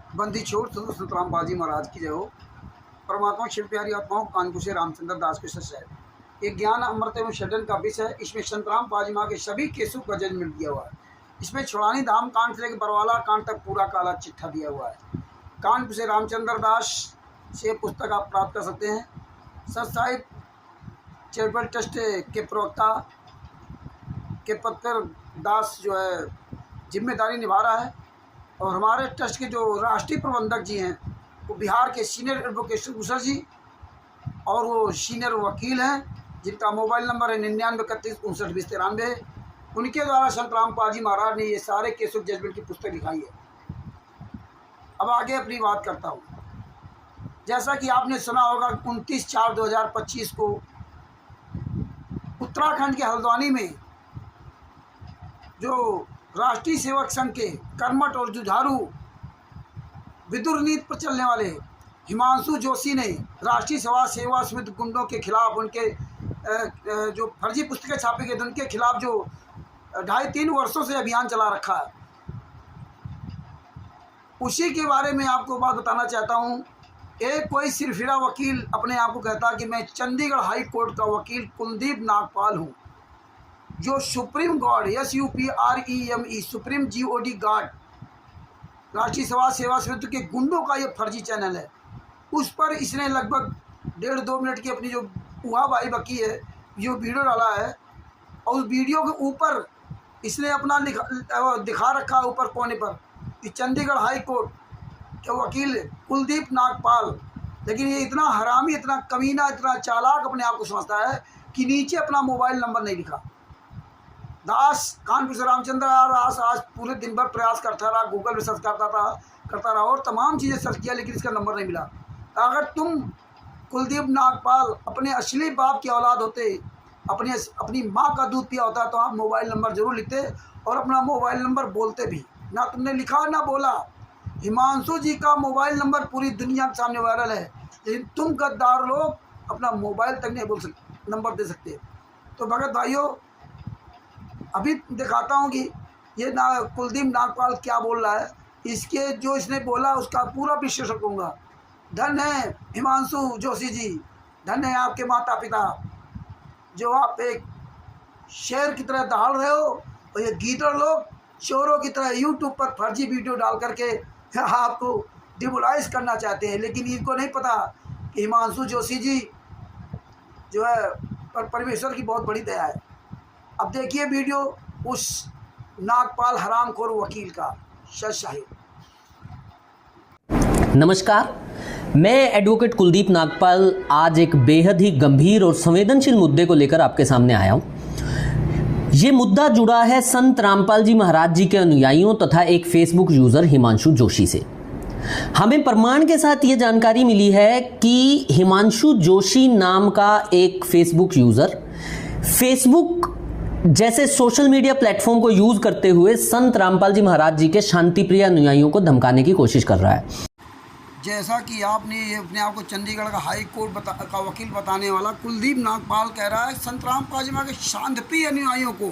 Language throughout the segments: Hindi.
बंदी छोड़ सदगुरु संतराम बाजी महाराज की जय हो। परमात्मा शिव प्यारी आत्माओं कानपुर से रामचंद्र दास के सच। ये ज्ञान अमृत एवं षडन का विषय है। इसमें संतराम बाजी माँ के सभी केसों का जजमेंट दिया हुआ है। इसमें छुड़ानी धाम कांड से लेकर बरवाला कांड तक पूरा काला चिट्ठा दिया हुआ है। कानपुर से रामचंद्र दास से पुस्तक आप प्राप्त कर सकते हैं। सच साहिब चैरिटेबल ट्रस्ट के प्रवक्ता के पद पर दास जो है जिम्मेदारी निभा रहा है, और हमारे ट्रस्ट के जो राष्ट्रीय प्रबंधक जी हैं वो बिहार के सीनियर एडवोकेट भूषण जी, और वो सीनियर वकील हैं जिनका मोबाइल नंबर है 9931592093। उनके द्वारा संतराम पाजी महाराज ने ये सारे केस ऑफ जजमेंट की पुस्तक लिखाई है। अब आगे अपनी बात करता हूँ। जैसा कि आपने सुना होगा 29/4/2025 को उत्तराखंड के हल्द्वानी में जो राष्ट्रीय सेवक संघ के कर्मठ और जुझारू विदुर नीति पर चलने वाले हिमांशु जोशी ने राष्ट्रीय सेवा समिति गुंडों के खिलाफ उनके जो फर्जी पुस्तकें छापी गई उनके खिलाफ जो 2.5-3 वर्षों से अभियान चला रखा है, उसी के बारे में आपको बात बताना चाहता हूँ। एक कोई सिरफिरा वकील अपने आप को कहता कि मैं चंडीगढ़ हाई कोर्ट का वकील कुलदीप नागपाल हूँ, जो supreme guard SUPREME supreme GOD guard राष्ट्रीय सेवा समिति के गुंडों का ये फर्जी चैनल है। उस पर इसने लगभग 1.5-2 मिनट की अपनी जो उहाबाई बकी है जो वीडियो डाला है, और उस वीडियो के ऊपर इसने अपना दिखा रखा ऊपर कोने पर कि चंडीगढ़ हाई कोर्ट के वकील कुलदीप नागपाल। लेकिन ये इतना हरामी, इतना कमीना, इतना चालाक अपने आप को समझता है कि नीचे अपना मोबाइल नंबर नहीं लिखा। दास कानपुर से रामचंद्र दास आज पूरे दिन भर प्रयास करता रहा, गूगल में सर्च करता रहा और तमाम चीज़ें सर्च किया, लेकिन इसका नंबर नहीं मिला। अगर तुम कुलदीप नागपाल अपने असली बाप की औलाद होते, अपनी माँ का दूध पिया होता, तो आप मोबाइल नंबर जरूर लिखते और अपना मोबाइल नंबर बोलते भी। ना तुमने लिखा ना बोला। हिमांशु जी का मोबाइल नंबर पूरी दुनिया के सामने वायरल है, लेकिन तुम गद्दार लोग अपना मोबाइल तक नहीं बोल सकते, नंबर दे सकते। तो भगत भाइयों, अभी दिखाता हूँ कि ये कुलदीप नागपाल क्या बोल रहा है। इसके जो इसने बोला उसका पूरा विश्लेषण करूँगा। धन्य है हिमांशु जोशी जी, धन्य है आपके माता पिता, जो आप एक शेर की तरह दहाड़ रहे हो, और ये गीदड़ लोग चोरों की तरह यूट्यूब पर फर्जी वीडियो डाल करके आपको डिमोलाइज करना चाहते हैं। लेकिन इनको नहीं पता कि हिमांशु जोशी जी जो है पर परमेश्वर की बहुत बड़ी दया है। अब देखिए वीडियो उस नागपाल हरामखोर वकील का। सच साहिब। नमस्कार, मैं एडवोकेट कुलदीप नागपाल आज एक बेहद ही गंभीर और संवेदनशील मुद्दे को लेकर आपके सामने आया हूं। ये मुद्दा जुड़ा है संत रामपाल जी महाराज जी के अनुयायियों तथा एक फेसबुक यूजर हिमांशु जोशी से। हमें प्रमाण के साथ ये जानकारी मिली है कि हिमांशु जोशी नाम का एक फेसबुक यूजर फेसबुक जैसे सोशल मीडिया प्लेटफॉर्म को यूज करते हुए संत रामपाल जी महाराज जी के शांतिप्रिय अनुयायियों को धमकाने की कोशिश कर रहा है। जैसा कि आपने अपने आप को चंडीगढ़ का हाई कोर्ट का वकील बताने वाला कुलदीप नागपाल कह रहा है संतराम पाजी महाराज के शांतिप्रिय अनुयायियों को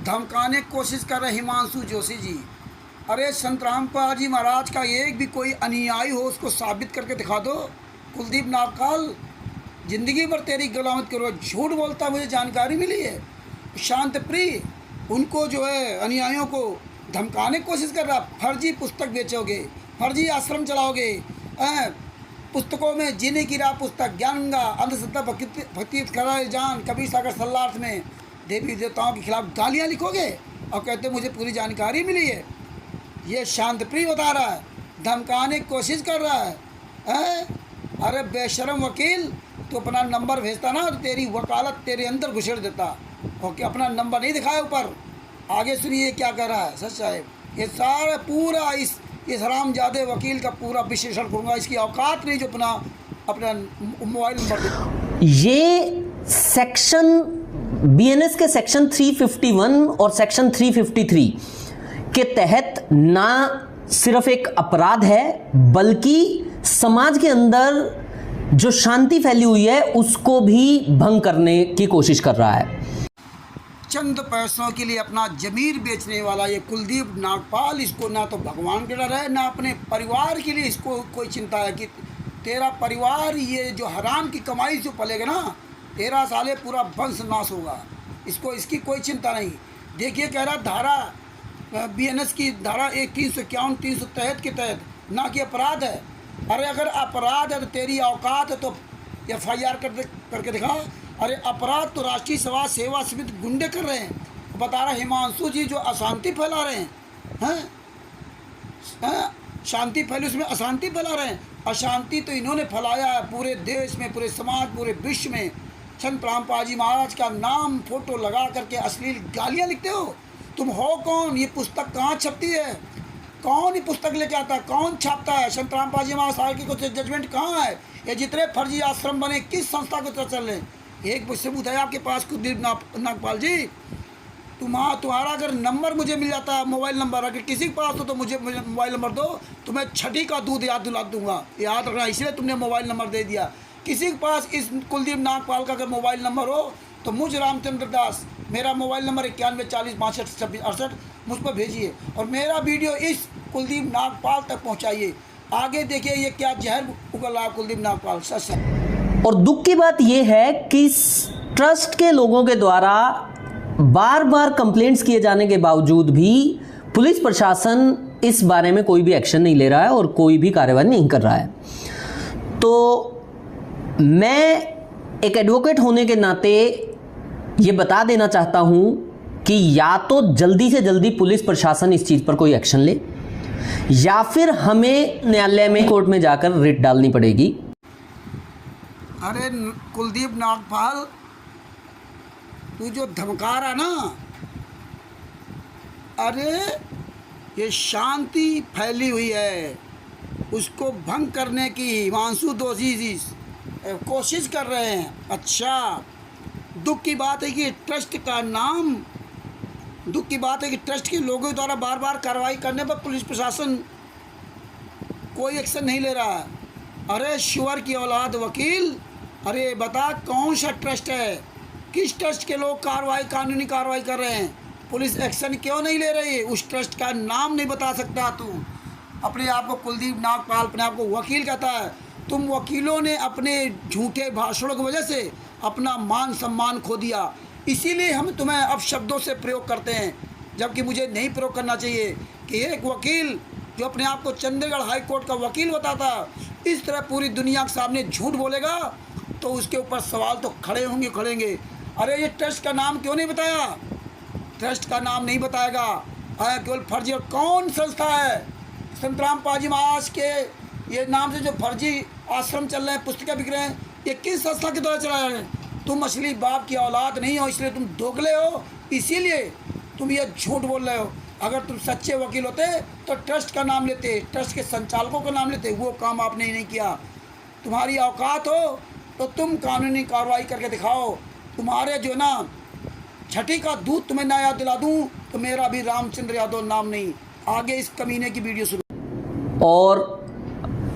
धमकाने की कोशिश कर रहे हिमांशु जोशी जी। अरे संतराम पाजी महाराज का एक भी कोई अनुयायी हो उसको साबित करके दिखा दो। कुलदीप नागपाल, ज़िंदगी भर तेरी गुलामत करो, झूठ बोलता मुझे जानकारी मिली है। शांतप्रिय उनको जो है अनुयायियों को धमकाने की कोशिश कर रहा। फर्जी पुस्तक बेचोगे, फर्जी आश्रम चलाओगे, पुस्तकों में जीने की राह पुस्तक, ज्ञानगंगा, अंधश्रद्धा, भक्ति खरा जान, कबीर सागर सल्लार्थ में देवी देवताओं के खिलाफ गालियाँ लिखोगे और कहते मुझे पूरी जानकारी मिली है। ये शांतप्रिय बता रहा है, धमकाने की कोशिश कर रहा है। अरे बेशरम वकील, तो अपना नंबर भेजता ना, तो तेरी वकालत तेरे अंदर घुसेड़ देता। ओके, अपना नंबर नहीं दिखाया ऊपर। आगे सुनिए क्या कह रहा है। सच साहिब, ये सारा पूरा इस हरामजादे वकील का पूरा विश्लेषण करूँगा। इसकी औकात नहीं जो अपना मोबाइल नंबर दे। ये सेक्शन BNS के सेक्शन 351 और सेक्शन 353 के तहत ना सिर्फ एक अपराध है, बल्कि समाज के अंदर जो शांति फैली हुई है उसको भी भंग करने की कोशिश कर रहा है। चंद पैसों के लिए अपना ज़मीर बेचने वाला ये कुलदीप नागपाल, इसको ना तो भगवान का डर है ना अपने परिवार के लिए इसको कोई चिंता है कि तेरा परिवार ये जो हराम की कमाई जो पलेगा ना, तेरा साले पूरा वंश नाश होगा। इसको इसकी कोई चिंता नहीं। देखिए कह रहा धारा BNS की धारा 351 363 के तहत ना कि अपराध है। अरे अगर अपराध है तो तेरी औकात है तो FIR करके दिखा। अरे अपराध तो राष्ट्रीय समाज सेवा समिति गुंडे कर रहे हैं। बता रहा हिमांशु जी जो अशांति फैला रहे हैं, शांति फैली उसमें अशांति फैला रहे हैं। अशांति तो इन्होंने फैलाया है पूरे देश में, पूरे समाज, पूरे विश्व में। संत रामपाल जी महाराज का नाम फोटो लगा करके अश्लील गालियाँ लिखते हो। तुम हो कौन? ये पुस्तक कहाँ छपती है? कौन ये पुस्तक लेके आता है? कौन छापता है? संत रामपाल जी महाराज की कुछ जजमेंट कहाँ है? ये जितने फर्जी आश्रम बने किस संस्था को चल रहे हैं? एक सबूत है आपके पास कुलदीप नागपाल जी? तुम्हारा अगर नंबर मुझे मिल जाता है, मोबाइल नंबर अगर किसी के पास हो तो मुझे मोबाइल नंबर दो, तो मैं छठी का दूध याद दिला दूंगा। याद रखना, इसलिए तुमने मोबाइल नंबर दे दिया। किसी के पास इस कुलदीप नागपाल का अगर मोबाइल नंबर हो तो मुझ रामचंद्र दास, मेरा मोबाइल नंबर 91 40 62 26 68 मुझ पर भेजिए और मेरा वीडियो इस कुलदीप नागपाल तक पहुँचाइए। आगे देखिए ये क्या जहर उगल रहा है कुलदीप नागपाल। सच। और दुख की बात यह है कि इस ट्रस्ट के लोगों के द्वारा बार बार कंप्लेंट्स किए जाने के बावजूद भी पुलिस प्रशासन इस बारे में कोई भी एक्शन नहीं ले रहा है और कोई भी कार्रवाई नहीं कर रहा है। तो मैं एक एडवोकेट होने के नाते ये बता देना चाहता हूं कि या तो जल्दी से जल्दी पुलिस प्रशासन इस चीज़ पर कोई एक्शन ले, या फिर हमें न्यायालय में, कोर्ट में जाकर रिट डालनी पड़ेगी। अरे कुलदीप नागपाल, तू जो धमका रहा ना, अरे ये शांति फैली हुई है, उसको भंग करने की हिमांशु दोषी जी कोशिश कर रहे हैं। अच्छा, दुख की बात है कि ट्रस्ट का नाम, दुख की बात है कि ट्रस्ट के लोगों द्वारा बार बार कार्रवाई करने पर पुलिस प्रशासन कोई एक्शन नहीं ले रहा है। अरे शुअर की औलाद वकील, अरे बता कौन सा ट्रस्ट है? किस ट्रस्ट के लोग कानूनी कार्रवाई कर रहे हैं? पुलिस एक्शन क्यों नहीं ले रही है? उस ट्रस्ट का नाम नहीं बता सकता तू। अपने आप को कुलदीप नागपाल अपने आप को वकील कहता है। तुम वकीलों ने अपने झूठे भाषणों की वजह से अपना मान सम्मान खो दिया, इसीलिए हम तुम्हें अब शब्दों से प्रयोग करते हैं, जबकि मुझे नहीं प्रयोग करना चाहिए कि एक वकील जो अपने आप को चंडीगढ़ हाई कोर्ट का वकील बताता इस तरह पूरी दुनिया के सामने झूठ बोलेगा तो उसके ऊपर सवाल तो खड़ेंगे। अरे ये ट्रस्ट का नाम क्यों नहीं बताया? ट्रस्ट का नाम नहीं बताएगा, केवल फर्जी। और कौन संस्था है? संत रामपाल जी महाराज के ये नाम से जो फर्जी आश्रम चल रहे हैं, पुस्तिका बिक रहे हैं, ये किस संस्था के द्वारा चलाए रहे हैं? तुम असली बाप की औलाद नहीं हो, इसलिए तुम दोगले हो, इसीलिए तुम ये झूठ बोल रहे हो। अगर तुम सच्चे वकील होते तो ट्रस्ट का नाम लेते, ट्रस्ट के संचालकों का नाम लेते। वो काम आपने नहीं किया। तुम्हारी औकात हो तो तुम कानूनी कार्रवाई करके दिखाओ। तुम्हारे जो ना छठी का दूध तुम्हें ना याद दिला दूँ तो मेरा भी रामचंद्र यादव नाम नहीं। आगे इस कमीने की वीडियो सुनो। और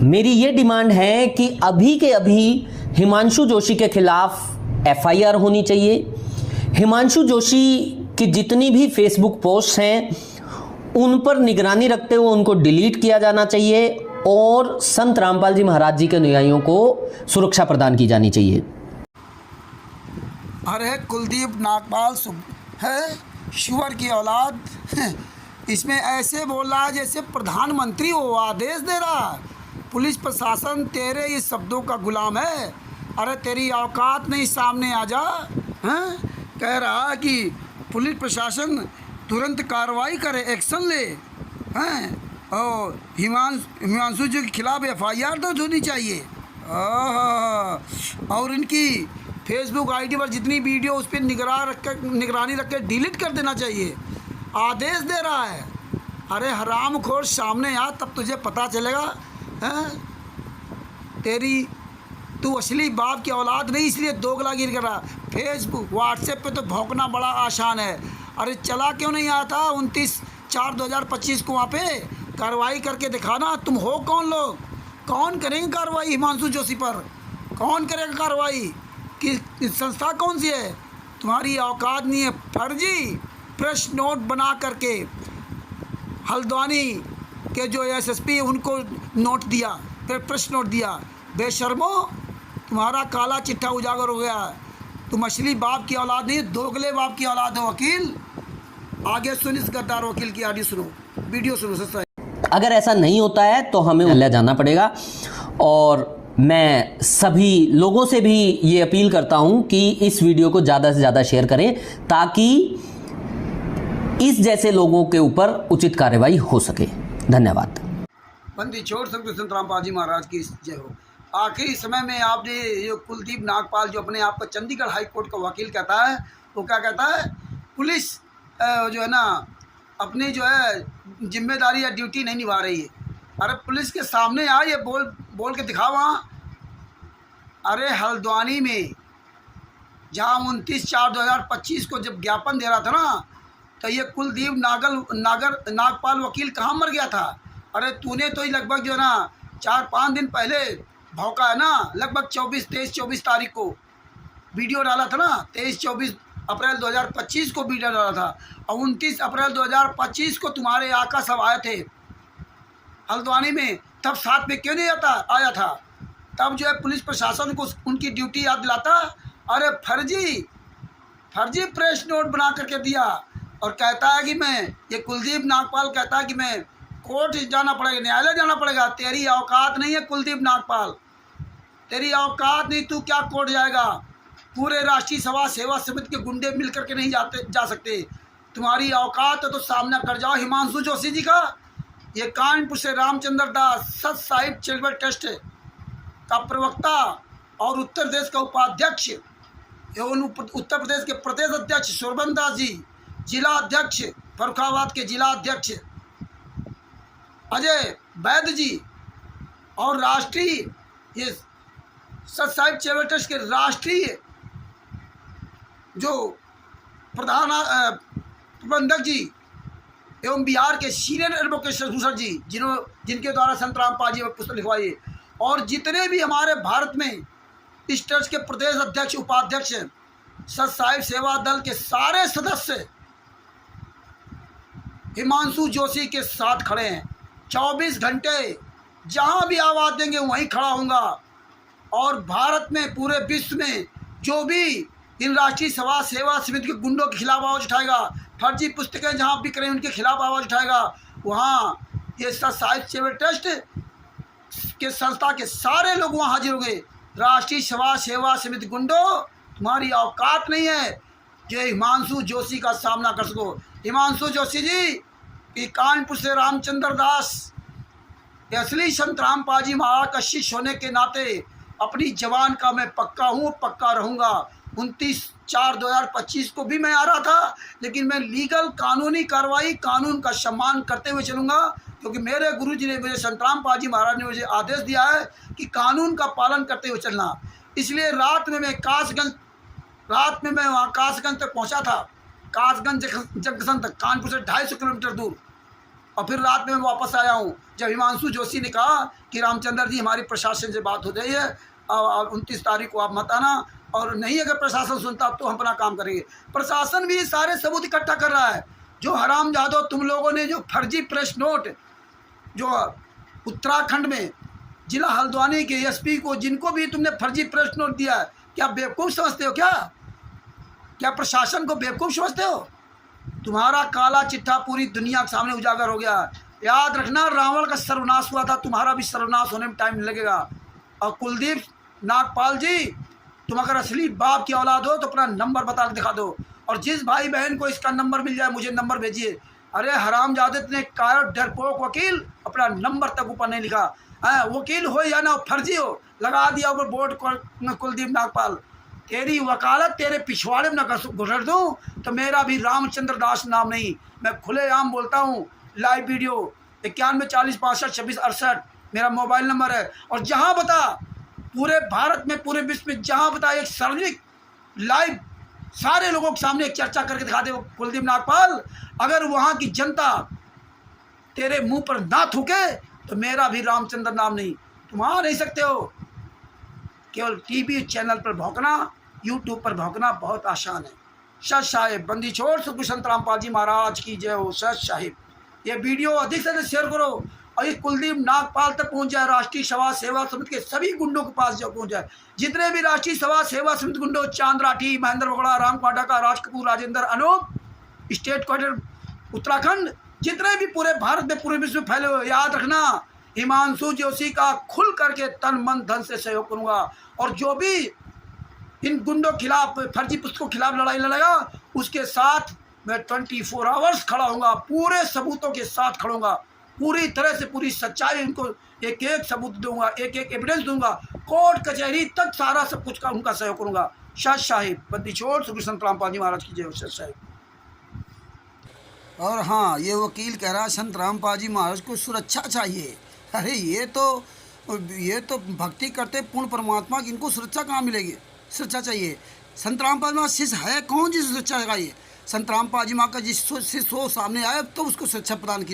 मेरी ये डिमांड है कि अभी के अभी हिमांशु जोशी के खिलाफ FIR होनी चाहिए। हिमांशु जोशी की जितनी भी फेसबुक पोस्ट हैं उन पर निगरानी रखते हुए उनको डिलीट किया जाना चाहिए और संत रामपाल जी महाराज जी के अनुयायियों को सुरक्षा प्रदान की जानी चाहिए। अरे कुलदीप नागपाल है शुअर की औलाद, इसमें ऐसे बोल रहा है जैसे प्रधानमंत्री हो, आदेश दे रहा है। पुलिस प्रशासन तेरे इस शब्दों का गुलाम है। अरे तेरी औकात नहीं, सामने आ जा। हैं? कह रहा कि पुलिस प्रशासन तुरंत कार्रवाई करे, एक्शन ले। हैं? और हिमांशु जी के खिलाफ FIR दर्ज होनी चाहिए। और इनकी फेसबुक ID पर जितनी वीडियो उस पर निगरानी रख कर डिलीट कर देना चाहिए। आदेश दे रहा है। अरे हरामखोर, सामने आ तब तुझे पता चलेगा। हैं? तू असली बाप की औलाद नहीं, इसलिए दोगलागिरी कर रहा। फेसबुक व्हाट्सएप पे तो भौंकना बड़ा आसान है। अरे चला क्यों नहीं आया था 29/4/2025 को? वहाँ पे कार्रवाई करके दिखाना। तुम हो कौन लोग? कौन करेंगे कार्रवाई हिमांशु जोशी पर? कौन करेगा कार्रवाई? कि संस्था कौन सी है? तुम्हारी औकात नहीं है। फर्जी प्रेस नोट बना करके हल्द्वानी के जो एसएसपी उनको नोट दिया, फिर प्रेस नोट दिया। बेशर्मो, तुम्हारा काला चिट्ठा उजागर हो गया। तुम असली बाप की औलाद नहीं, दोगले बाप की औलाद हो। वकील आगे सुन, इस गद्दार वकील की ऑडियो सुनो, वीडियो सुनो। सस्ता अगर ऐसा नहीं होता है तो हमें न्यायालय जाना पड़ेगा। और मैं सभी लोगों से भी ये अपील करता हूं कि इस वीडियो को ज़्यादा से ज़्यादा शेयर करें ताकि इस जैसे लोगों के ऊपर उचित कार्रवाई हो सके। धन्यवाद। बंदी छोड़ सकते संत रामपाल जी महाराज की जय हो। आखिरी समय में आपने ये कुलदीप नागपाल जो अपने आप को चंडीगढ़ हाई कोर्ट का वकील कहता है, वो क्या कहता है, पुलिस जो है ना अपनी जो है जिम्मेदारी या ड्यूटी नहीं निभा रही है। अरे पुलिस के सामने आ, ये बोल के दिखा वहाँ। अरे हल्द्वानी में जहाँ 29/4/2025 को जब ज्ञापन दे रहा था ना, तो ये कुलदीप नागपाल वकील कहाँ मर गया था। अरे तूने तो ही लगभग जो है ना 4-5 दिन पहले भौंका है ना, लगभग 23-24 तारीख को वीडियो डाला था ना। 23-24 अप्रैल 2025 को वीडियो डाला था, और 29 अप्रैल 2025 को तुम्हारे आका सब आए थे हल्द्वानी में। तब साथ में क्यों नहीं आया था? तब जो है पुलिस प्रशासन को उनकी ड्यूटी याद दिलाता। अरे फर्जी प्रेस नोट बना करके दिया, और कहता है कि मैं, ये कुलदीप नागपाल कहता है कि मैं कोर्ट जाना पड़ेगा, न्यायालय जाना पड़ेगा। तेरी औकात नहीं है कुलदीप नागपाल, तेरी औकात नहीं, तू क्या कोर्ट जाएगा। पूरे राष्ट्रीय सभा सेवा समिति के गुंडे मिल करके नहीं जा सकते। तुम्हारी औकात है तो सामना कर जाओ हिमांशु जोशी जी का। ये कानपुर से रामचंद्र दास सत साहिब चैरिटेबल ट्रस्ट का प्रवक्ता और उत्तर प्रदेश का उपाध्यक्ष एवं उत्तर प्रदेश के प्रदेश अध्यक्ष शोभन दास जी, जिला अध्यक्ष फर्रुखाबाद के जिला अध्यक्ष अजय वैद्य जी, और राष्ट्रीय ये सत साहिब चैरिटेबल ट्रस्ट के राष्ट्रीय जो प्रबंधक जी एवं बिहार के सीनियर एडवोकेट भूषण जी, जिनके द्वारा संत रामपाल जी पुस्तक लिखवाई, और जितने भी हमारे भारत में इस ट्रस्ट के प्रदेश अध्यक्ष उपाध्यक्ष सत साहिब सेवा दल के सारे सदस्य हिमांशु जोशी के साथ खड़े हैं। 24 घंटे जहां भी आवाज़ देंगे वहीं खड़ा होऊंगा, और भारत में पूरे विश्व में जो भी इन राष्ट्रीय सभा सेवा समिति के गुंडों के खिलाफ आवाज़ उठाएगा, फर्जी पुस्तकें जहां बिक रही हैं उनके खिलाफ आवाज़ उठाएगा, वहाँ ये सत साहिब चैरिटेबल ट्रस्ट के संस्था के सारे लोग वहाँ हाजिर होंगे। राष्ट्रीय सभा सेवा समिति गुंडों, तुम्हारी औकात नहीं है जो हिमांशु जोशी का सामना कर सको। हिमांशु जोशी जी कानपुर से रामचंद्र दास के असली संत रामपाल जी महाराज का शिष्य होने के नाते अपनी जवान का मैं पक्का हूँ, पक्का रहूँगा। 29/4/2025 को भी मैं आ रहा था, लेकिन मैं लीगल कानूनी कार्रवाई, कानून का सम्मान करते हुए चलूँगा, क्योंकि मेरे गुरु जी ने, मुझे संत रामपाल जी महाराज ने मुझे आदेश दिया है कि कानून का पालन करते हुए चलना। इसलिए रात में मैं वहाँ कासगंज तक पहुँचा था, कासगंज जंक्शन तक, कानपुर से 250 किलोमीटर दूर, और फिर रात में मैं वापस आया हूँ। जब हिमांशु जोशी ने कहा कि रामचंद्र जी हमारी प्रशासन से बात हो रही है, और 29 तारीख को आप मत आना, और नहीं अगर प्रशासन सुनता तो हम अपना काम करेंगे। प्रशासन भी सारे सबूत इकट्ठा कर रहा है। जो हराम जादो तुम लोगों ने जो फर्जी प्रेस नोट जो उत्तराखंड में जिला हल्द्वानी के एसपी को, जिनको भी तुमने फर्जी प्रेस नोट दिया है, क्या बेवकूफ़ समझते हो? क्या प्रशासन को बेवकूफ़ समझते हो? तुम्हारा काला चिट्ठा पूरी दुनिया के सामने उजागर हो गया। याद रखना, रावण का सर्वनाश हुआ था, तुम्हारा भी सर्वनाश होने में टाइम लगेगा। और कुलदीप नागपाल जी, तुम अगर असली बाप की औलाद हो तो अपना नंबर बता के दिखा दो, और जिस भाई बहन को इसका नंबर मिल जाए मुझे नंबर भेजिए। अरे हरामजादे ने डरपोक वकील अपना नंबर तक ऊपर नहीं लिखा है। वकील हो या ना फर्जी हो, लगा दिया ऊपर बोर्ड कुलदीप नागपाल। तेरी वकालत तेरे पिछवाड़े में न गुजर दूँ तो मेरा भी रामचंद्र दास नाम नहीं। मैं खुलेआम बोलता हूँ। लाइव वीडियो 91 40 65 26 68 मेरा मोबाइल नंबर है। और जहाँ बता पूरे भारत में, पूरे विश्व में जहाँ बता, एक सार्वजनिक लाइव सारे लोगों के सामने एक चर्चा करके दिखा दे कुलदीप नागपाल। अगर वहाँ की जनता तेरे मुंह पर ना थूके तो मेरा भी रामचंद्र नाम नहीं। तुम आ नहीं सकते हो। केवल टीवी चैनल पर भौंकना, यूट्यूब पर भौंकना बहुत आसान है। सत साहिब बंदी छोड़ सतगुरु संत रामपाल जी महाराज की जय हो। सत साहिब ये वीडियो अधिक से अधिक शेयर करो और ये कुलदीप नागपाल तक पहुंच जाए, राष्ट्रीय समाज सेवा समिति के सभी गुंडों के पास जो पहुंच जाए। जितने भी राष्ट्रीय समाज सेवा समिति गुंडों, चांद राठी, महेंद्र बगड़ा, राम क्वाडा, राज कपूर, राजेंद्र, अनूप, स्टेट क्वार्टर उत्तराखंड, जितने भी पूरे भारत में पूरे विश्व में फैले हुए, याद रखना हिमांशु जोशी का खुल करके तन मन धन से सहयोग करूंगा। और जो भी इन गुंडों के खिलाफ, फर्जी पुस्तकों के खिलाफ लड़ाई लड़ेगा, उसके साथ मैं 24 आवर्स खड़ा होऊंगा, पूरे सबूतों के साथ खड़ूंगा, पूरी तरह से पूरी सच्चाई उनको एक एक सबूत दूंगा, एक एक एविडेंस दूंगा, कोर्ट कचहरी तक सारा सब कुछ का उनका सहयोग करूंगा। सत साहिब बंदी छोड़ सतगुरु संत रामपाल जी महाराज की जय हो। सत साहिब। और हाँ, ये वकील कह रहा है संत रामपाल जी महाराज को सुरक्षा चाहिए। अरे ये तो भक्ति करते पूर्ण परमात्मा की, इनको सुरक्षा कहाँ मिलेगी? सुरक्षा चाहिए। संत रामपाल जी महाराज शिष्य है कौन जिसे सुरक्षा लगाइए? संत रामपाल जी महाराज का जिस शिष्य हो सामने आए तो उसको सुरक्षा प्रदान की।